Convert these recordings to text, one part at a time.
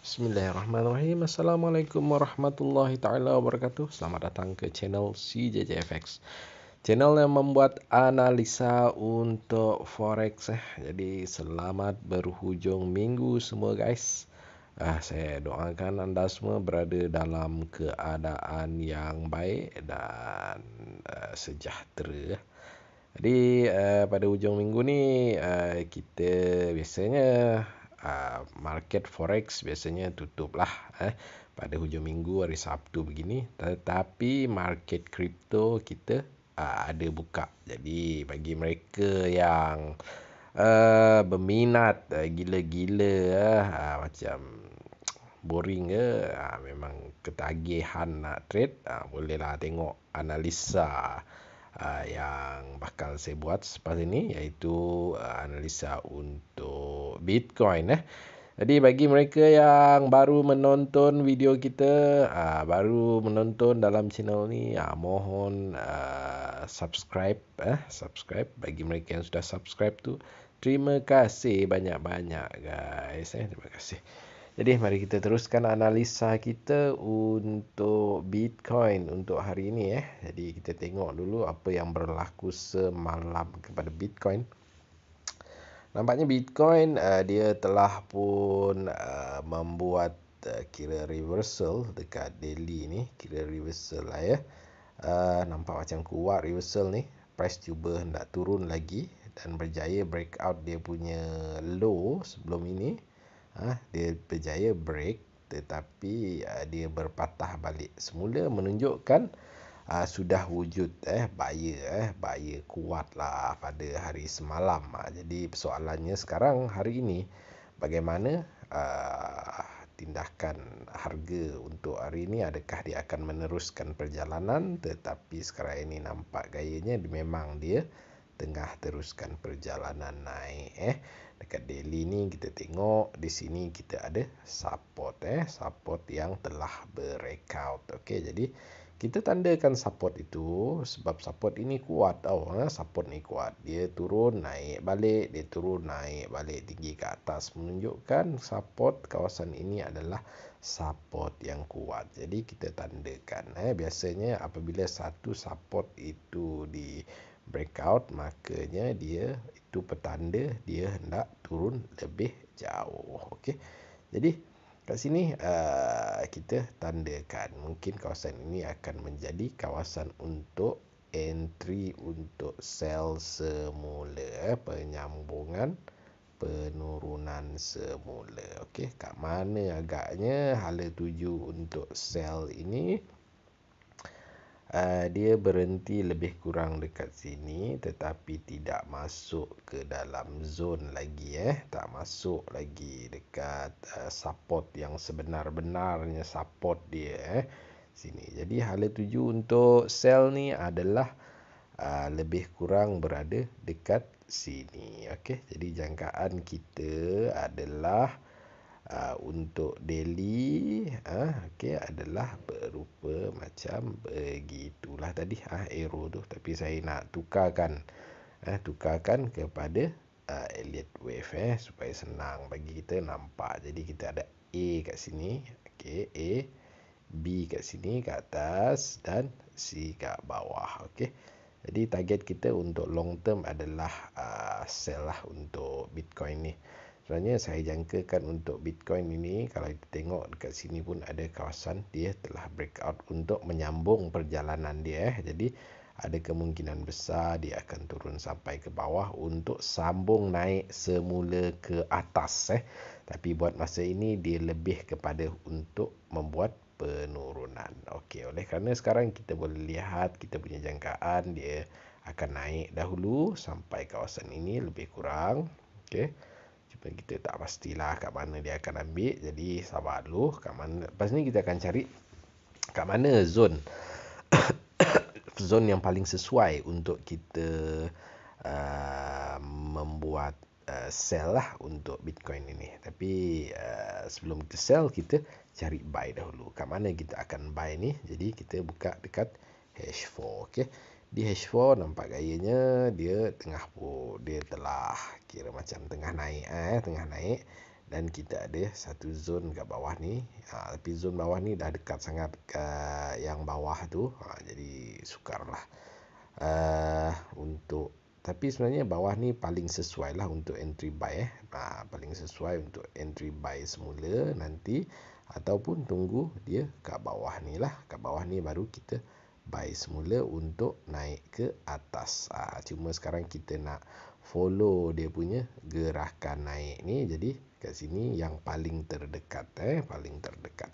Bismillahirrahmanirrahim. Assalamualaikum warahmatullahi taala wabarakatuh. Selamat datang ke channel CJJFX. Channel yang membuat analisa untuk forex. Jadi selamat berhujung minggu semua guys. Saya doakan anda semua berada dalam keadaan yang baik dan sejahtera. Jadi pada hujung minggu ni kita biasanya market forex biasanya tutup lah pada hujung minggu hari Sabtu begini. Tetapi market kripto kita ada buka. Jadi bagi mereka yang berminat gila-gila macam boring ke, memang ketagihan nak trade, bolehlah tengok analisa yang bakal saya buat selepas ini, iaitu analisa untuk Bitcoin. Jadi bagi mereka yang baru menonton video kita, baru menonton dalam channel ni, mohon subscribe. Subscribe. Bagi mereka yang sudah subscribe tu, terima kasih banyak-banyak guys. Terima kasih. Jadi mari kita teruskan analisa kita untuk Bitcoin untuk hari ini. Jadi kita tengok dulu apa yang berlaku semalam kepada Bitcoin. Nampaknya Bitcoin dia telah pun membuat kira reversal dekat daily ni. Kira reversal lah ya. Nampak macam kuat reversal ni. Price cuba hendak turun lagi dan berjaya breakout dia punya low sebelum ini. Dia berjaya break, tetapi dia berpatah balik semula, menunjukkan sudah wujud buyer kuat lah pada hari semalam. Jadi persoalannya sekarang hari ini, bagaimana tindakan harga untuk hari ini, adakah dia akan meneruskan perjalanan? Tetapi sekarang ini nampak gayanya memang dia tengah teruskan perjalanan naik. Dekat daily ni kita tengok di sini kita ada support support yang telah breakout. Okey, jadi kita tandakan support itu sebab support ini kuat tau. Support ni kuat, dia turun naik balik, dia turun naik balik tinggi ke atas, menunjukkan support kawasan ini adalah support yang kuat. Jadi kita tandakan biasanya apabila satu support itu di breakout, makanya dia itu petanda dia hendak turun lebih jauh. Okey. Jadi kat sini kita tandakan mungkin kawasan ini akan menjadi kawasan untuk entry untuk sell semula, penyambungan penurunan semula. Okey, kat mana agaknya hala tuju untuk sell ini? Dia berhenti lebih kurang dekat sini, tetapi tidak masuk ke dalam zone lagi tak masuk lagi dekat support yang sebenar-benarnya support dia sini. Jadi hala tuju untuk sell ni adalah lebih kurang berada dekat sini. Okey, jadi jangkaan kita adalah untuk daily okey adalah berupa macam begitulah tadi arrow tu, tapi saya nak tukarkan kepada Elliott wave supaya senang bagi kita nampak. Jadi kita ada A kat sini, okey, A, B kat sini kat atas dan C kat bawah. Okey, jadi target kita untuk long term adalah sell lah untuk Bitcoin ni. Sebenarnya saya jangkakan untuk Bitcoin ini, kalau kita tengok dekat sini pun ada kawasan dia telah breakout untuk menyambung perjalanan dia Jadi ada kemungkinan besar dia akan turun sampai ke bawah untuk sambung naik semula ke atas Tapi buat masa ini dia lebih kepada untuk membuat penurunan. Okey, oleh kerana sekarang kita boleh lihat kita punya jangkaan dia akan naik dahulu sampai kawasan ini lebih kurang. Okey, cuma kita tak pastilah kat mana dia akan ambil, jadi sabar dulu. Kat mana lepas ni kita akan cari kat mana zone zone yang paling sesuai untuk kita membuat sell lah untuk Bitcoin ini. Tapi sebelum kita sell, kita cari buy dahulu. Kat mana kita akan buy ni? Jadi kita buka dekat H4. Okey, di H4 nampak gayanya dia telah kira macam tengah naik dan kita ada satu zone kat bawah ni. Tapi zone bawah ni dah dekat sangat ke yang bawah tu. Jadi sukarlah untuk, tapi sebenarnya bawah ni paling sesuai lah untuk entry buy paling sesuai untuk entry buy semula nanti, ataupun tunggu dia kat bawah ni lah. Kat bawah ni baru kita buy semula untuk naik ke atas. Cuma sekarang kita nak follow dia punya gerakan naik ni. Jadi kat sini yang paling terdekat paling terdekat.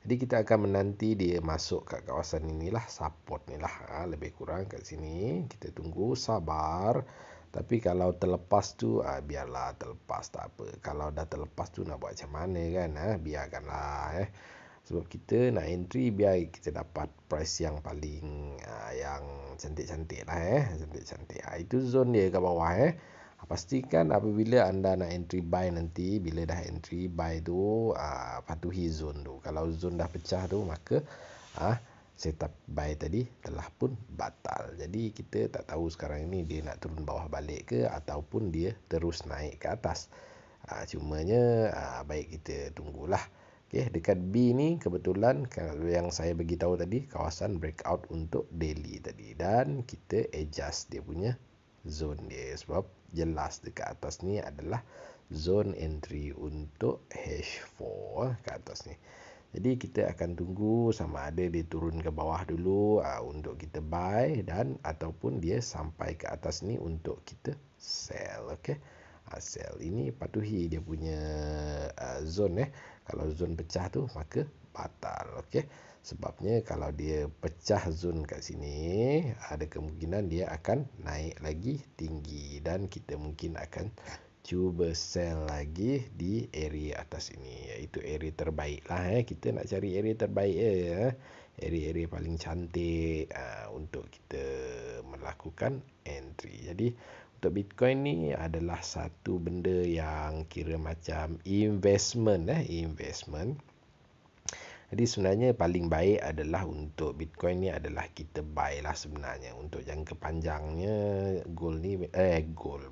Jadi kita akan menanti dia masuk kat kawasan inilah, support ni lah. Lebih kurang kat sini. Kita tunggu, sabar. Tapi kalau terlepas tu, biarlah terlepas, tak apa. Kalau dah terlepas tu nak buat macam mana kan? Biarkanlah. Sebab kita nak entry, biar kita dapat price yang paling yang cantik-cantik lah. Cantik-cantik. Itu zone dia kat bawah. Pastikan apabila anda nak entry buy nanti, bila dah entry buy tu, patuhi zone tu. Kalau zone dah pecah tu, maka setup buy tadi telah pun batal. Jadi kita tak tahu sekarang ini dia nak turun bawah balik ke, ataupun dia terus naik ke atas. Cumanya baik kita tunggulah. Okay, dekat B ni kebetulan yang saya bagi tahu tadi, kawasan breakout untuk daily tadi, dan kita adjust dia punya zone dia, sebab jelas dekat atas ni adalah zone entry untuk H4 ke atas ni. Jadi kita akan tunggu sama ada dia turun ke bawah dulu untuk kita buy, dan ataupun dia sampai ke atas ni untuk kita sell. Okay, sell ini patuhi dia punya zone. Kalau zone pecah tu, maka batal. Okay, sebabnya kalau dia pecah zone kat sini, ada kemungkinan dia akan naik lagi tinggi, dan kita mungkin akan cuba sell lagi di area atas ini, iaitu area terbaik lah. Kita nak cari area terbaik area-area paling cantik untuk kita melakukan entry. Jadi untuk Bitcoin ni adalah satu benda yang kira macam investment. Jadi sebenarnya paling baik adalah untuk Bitcoin ni adalah kita buy lah sebenarnya. Untuk jangka panjangnya, gold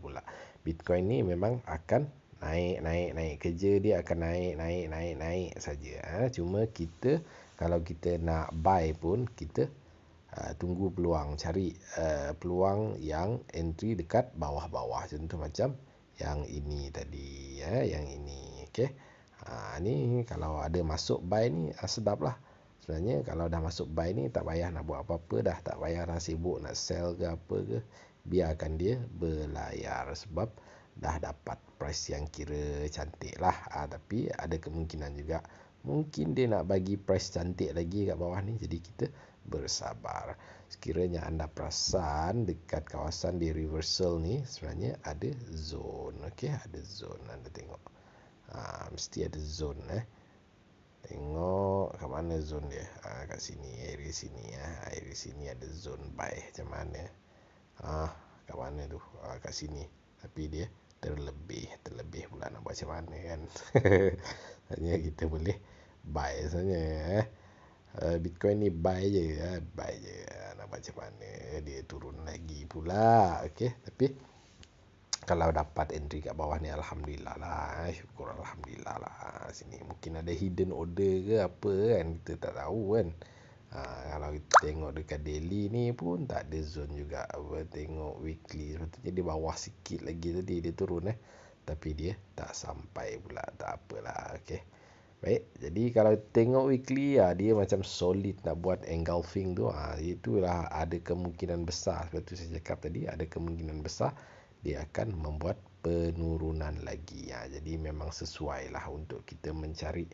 pula, Bitcoin ni memang akan naik. Kerja dia akan naik saja. Cuma kita, kalau kita nak buy pun, kita tunggu peluang, cari peluang yang entry dekat bawah-bawah. Contoh macam yang ini tadi, yang ini. Okay, ni kalau ada masuk buy ni sedap lah. Sebenarnya kalau dah masuk buy ni, tak payah nak buat apa-apa dah. Tak payah nak sibuk nak sell ke apa ke. Biarkan dia berlayar, sebab dah dapat price yang kira cantik lah. Tapi ada kemungkinan juga mungkin dia nak bagi price cantik lagi kat bawah ni. Jadi kita bersabar. Sekiranya anda perasan dekat kawasan di reversal ni, sebenarnya ada zone. Okay, ada zone. Anda tengok, mesti ada zone. Tengok kat mana zone dia. Kat sini, area sini. Area sini ada zone buy. Macam mana? Kat mana tu? Kat sini. Tapi dia terlebih pula, nak buat macam mana kan? Hanya kita boleh buy sebenarnya. Bitcoin ni buy je. Nak macam mana, dia turun lagi pula. Okay, tapi kalau dapat entry kat bawah ni, Alhamdulillah lah. Syukur Alhamdulillah lah. Sini mungkin ada hidden order ke apa kan, kita tak tahu kan. Kalau kita tengok dekat daily ni pun tak ada zone juga. Tengok weekly, sepatutnya dia bawah sikit lagi tadi dia turun. Tapi dia tak sampai pula. Tak apalah. Okay, baik, jadi kalau tengok weekly, dia macam solid nak buat engulfing tu. Itulah ada kemungkinan besar, seperti saya cakap tadi, ada kemungkinan besar dia akan membuat penurunan lagi. Jadi memang sesuai lah untuk kita mencari.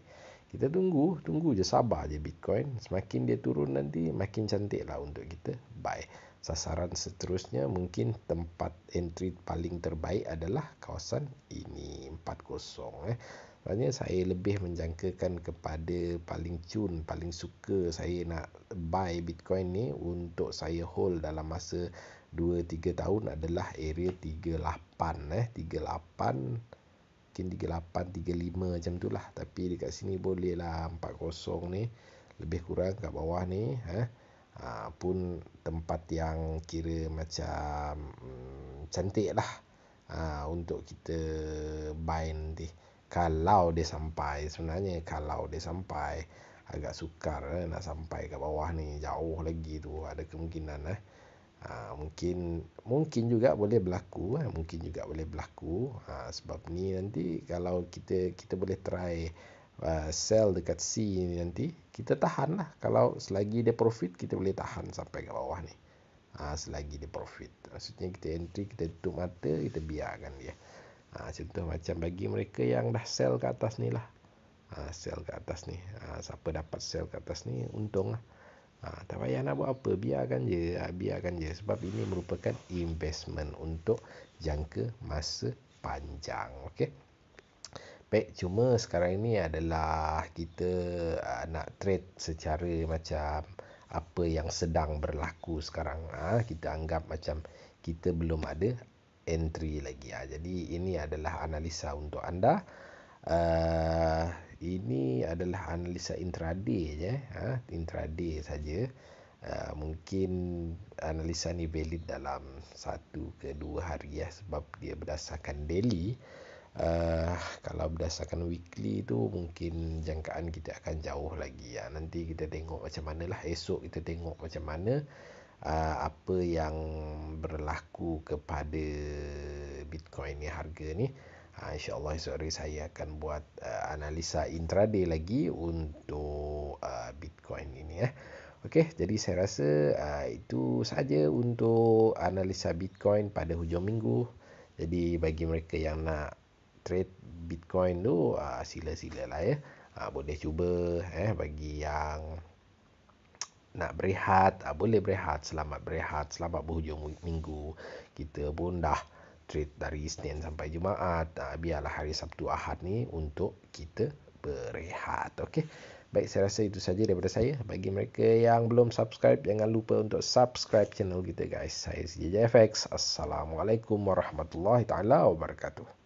Kita tunggu je, sabar je Bitcoin. Semakin dia turun nanti, makin cantik lah untuk kita buy. Sasaran seterusnya, mungkin tempat entry paling terbaik adalah kawasan ini, 40. Sebenarnya saya lebih menjangkakan kepada paling suka saya nak buy Bitcoin ni untuk saya hold dalam masa 2-3 tahun adalah area 38. 38, mungkin 38, 35 macam tu lah. Tapi dekat sini boleh lah 40 ni, lebih kurang kat bawah ni. Pun tempat yang kira macam cantik lah. untuk kita buy nanti. Kalau dia sampai, sebenarnya kalau dia sampai, agak sukar nak sampai ke bawah ni, jauh lagi tu, ada kemungkinan mungkin juga boleh berlaku, sebab ni nanti kalau kita boleh try sell dekat C ni, nanti kita tahan lah. Kalau selagi dia profit, kita boleh tahan sampai ke bawah ni. Selagi dia profit, maksudnya kita entry, kita tutup mata, kita biarkan dia. Contoh macam bagi mereka yang dah sell ke atas ni lah, sell ke atas ni, siapa dapat sell ke atas ni untung lah. Tak payah nak buat apa, biarkan je, sebab ini merupakan investment untuk jangka masa panjang. Okey. Baik, cuma sekarang ini adalah kita nak trade secara macam apa yang sedang berlaku sekarang. Kita anggap macam kita belum ada entry lagi. Jadi ini adalah analisa untuk anda. Ini adalah analisa intraday je, intraday saja. Mungkin analisa ni valid dalam 1 ke 2 hari sebab dia berdasarkan daily. Kalau berdasarkan weekly tu mungkin jangkaan kita akan jauh lagi. Nanti kita tengok macam mana lah. Esok kita tengok macam mana apa yang berlaku kepada Bitcoin ni, harga ni. InsyaAllah esok hari saya akan buat analisa intraday lagi untuk Bitcoin ini. Okey, jadi saya rasa itu saja untuk analisa Bitcoin pada hujung minggu. Jadi bagi mereka yang nak trade Bitcoin tu, sila-sila lah boleh cuba. Bagi yang nak berehat, boleh berehat. Selamat berehat, selamat berhujung minggu. Kita pun dah trade dari Isnin sampai Jumaat. Biarlah hari Sabtu Ahad ni untuk kita berehat. Okey. Baik, saya rasa itu saja daripada saya. Bagi mereka yang belum subscribe, jangan lupa untuk subscribe channel kita guys. Saya CJFX. Assalamualaikum warahmatullahi taala wabarakatuh.